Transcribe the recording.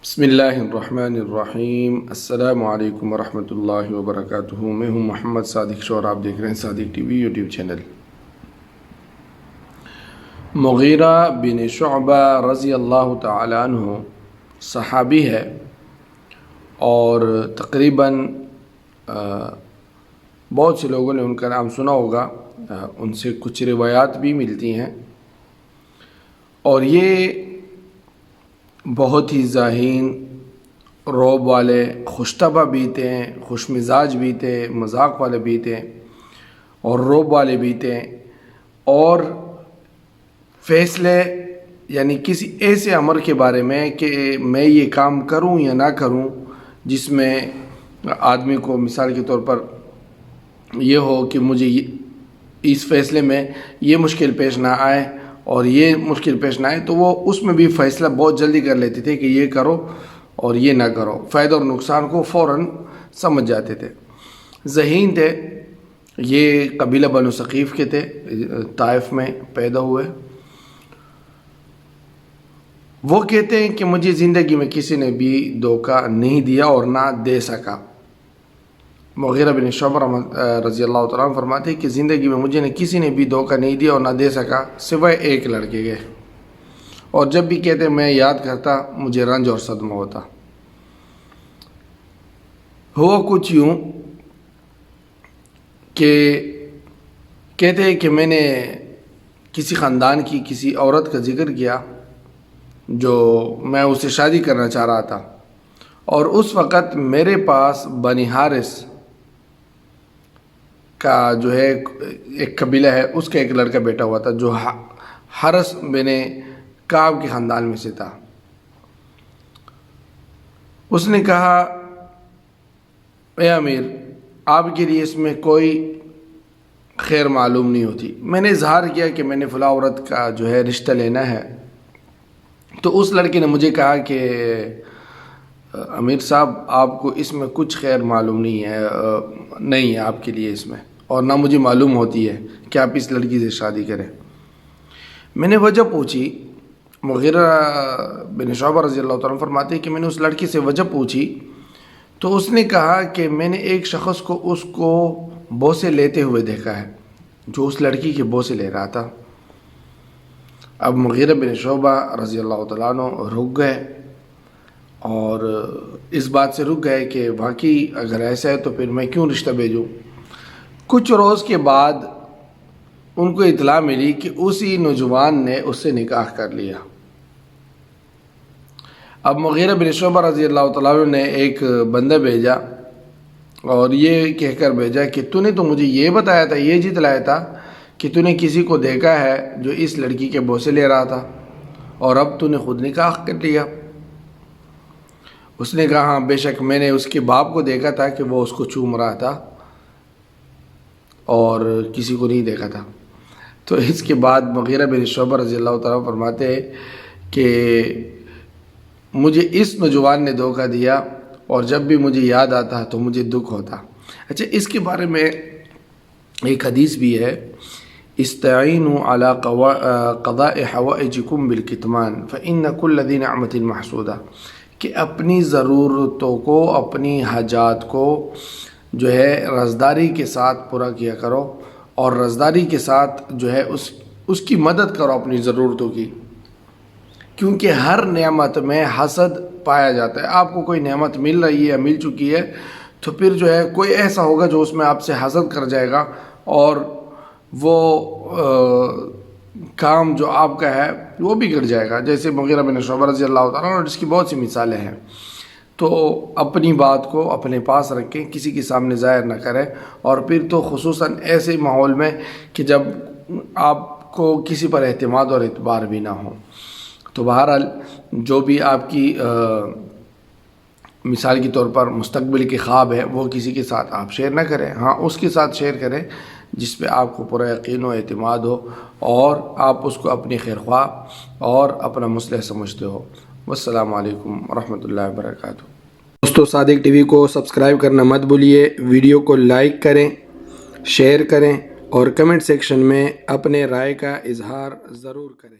بسم اللہ الرحمن الرحیم۔ السلام علیکم ورحمۃ اللہ وبرکاتہ۔ میں ہوں محمد صادق شور، آپ دیکھ رہے ہیں صادق ٹی وی یوٹیوب چینل۔ مغیرہ بن شعبہ رضی اللہ تعالی عنہ صحابی ہے اور تقریباً بہت سے لوگوں نے ان کا نام سنا ہوگا، ان سے کچھ روایات بھی ملتی ہیں، اور یہ بہت ہی ذہین، رعب والے، خوش طبع بھی تھے، خوش مزاج بھی تھے، مذاق والے بھی تھے اور رعب والے بھی تھے، اور فیصلے یعنی کسی ایسے امر کے بارے میں کہ میں یہ کام کروں یا نہ کروں، جس میں آدمی کو مثال کے طور پر یہ ہو کہ مجھے اس فیصلے میں یہ مشکل پیش نہ آئے اور یہ مشکل پیش نہ آئے، تو وہ اس میں بھی فیصلہ بہت جلدی کر لیتے تھے کہ یہ کرو اور یہ نہ کرو، فائدہ اور نقصان کو فوراً سمجھ جاتے تھے، ذہین تھے۔ یہ قبیلہ بنو ثقیف کے تھے، طائف میں پیدا ہوئے۔ وہ کہتے ہیں کہ مجھے زندگی میں کسی نے بھی دھوکہ نہیں دیا اور نہ دے سکا۔ مغیرہ بن شعبہ رضی اللہ تعالیٰ عنہ فرماتے ہیں کہ زندگی میں مجھے کسی نے بھی دھوکہ نہیں دیا اور نہ دے سکا سوائے ایک لڑکے کے، اور جب بھی کہتے میں یاد کرتا مجھے رنج اور صدمہ ہوتا۔ ہوا کچھ یوں کہ کہتے ہیں کہ میں نے کسی خاندان کی کسی عورت کا ذکر کیا جو میں اسے شادی کرنا چاہ رہا تھا، اور اس وقت میرے پاس بنی حارث کا جو ہے ایک قبیلہ ہے، اس کا ایک لڑکا بیٹا ہوا تھا جو حارث بن کعب کے خاندان میں سے تھا۔ اس نے کہا اے امیر، آپ کے لیے اس میں کوئی خیر معلوم نہیں ہوتی۔ میں نے اظہار کیا کہ میں نے فلاں عورت کا جو ہے رشتہ لینا ہے، تو اس لڑکے نے مجھے کہا کہ امیر صاحب، آپ کو اس میں کچھ خیر معلوم نہیں ہے آپ کے لیے اس میں، اور نہ مجھے معلوم ہوتی ہے کہ آپ اس لڑکی سے شادی کریں۔ میں نے وجہ پوچھی، مغیرہ بن شعبہ رضی اللہ تعالیٰ عنہ فرماتے ہیں کہ میں نے اس لڑکی سے وجہ پوچھی تو اس نے کہا کہ میں نے ایک شخص کو اس کو بوسے لیتے ہوئے دیکھا ہے، جو اس لڑکی کے بوسے لے رہا تھا۔ اب مغیرہ بن شعبہ رضی اللہ تعالیٰ عنہ رک گئے، اور اس بات سے رک گئے کہ واقعی اگر ایسا ہے تو پھر میں کیوں رشتہ بھیجوں۔ کچھ روز کے بعد ان کو اطلاع ملی کہ اسی نوجوان نے اس سے نکاح کر لیا۔ اب مغیرہ بن شعبہ رضی اللہ تعالیٰ عنہ نے ایک بندہ بھیجا اور یہ کہہ کر بھیجا کہ تو نے تو مجھے یہ بتایا تھا، یہ جتلایا تھا کہ تو نے کسی کو دیکھا ہے جو اس لڑکی کے بوسے لے رہا تھا، اور اب تو نے خود نکاح کر لیا۔ اس نے کہا ہاں بے شک، میں نے اس کے باپ کو دیکھا تھا کہ وہ اس کو چوم رہا تھا اور کسی کو نہیں دیکھا تھا۔ تو اس کے بعد مغیرہ بن شعبہ رضی اللہ تعالیٰ فرماتے ہیں کہ مجھے اس نوجوان نے دھوکہ دیا، اور جب بھی مجھے یاد آتا تو مجھے دکھ ہوتا۔ اچھا، اس کے بارے میں ایک حدیث بھی ہے، استعینوا علی قضاء حوائجکم بالکتمان فإن کل ذی نعمۃ محسودہ، کہ اپنی ضرورتوں کو، اپنی حاجات کو جو ہے رازداری کے ساتھ پورا کیا کرو، اور رازداری کے ساتھ جو ہے اس کی مدد کرو اپنی ضرورتوں کی، کیونکہ ہر نعمت میں حسد پایا جاتا ہے۔ آپ کو کوئی نعمت مل رہی ہے، مل چکی ہے، تو پھر جو ہے کوئی ایسا ہوگا جو اس میں آپ سے حسد کر جائے گا، اور وہ کام جو آپ کا ہے وہ بگڑ جائے گا، جیسے مغیرہ بن شعبہ رضی اللہ تعالیٰ عنہ، اور اس کی بہت سی مثالیں ہیں۔ تو اپنی بات کو اپنے پاس رکھیں، کسی کے سامنے ظاہر نہ کریں، اور پھر تو خصوصاً ایسے ماحول میں کہ جب آپ کو کسی پر اعتماد اور اعتبار بھی نہ ہو۔ تو بہرحال جو بھی آپ کی مثال کے طور پر مستقبل کے خواب ہے، وہ کسی کے ساتھ آپ شیئر نہ کریں، ہاں اس کے ساتھ شیئر کریں جس پہ آپ کو پورا یقین و اعتماد ہو، اور آپ اس کو اپنی خیر خواہ اور اپنا مصلح سمجھتے ہو۔ والسلام علیکم ورحمۃ اللہ وبرکاتہ۔ دوستو، صادق ٹی وی کو سبسکرائب کرنا مت بھولیے، ویڈیو کو لائک کریں، شیئر کریں، اور کمنٹ سیکشن میں اپنے رائے کا اظہار ضرور کریں۔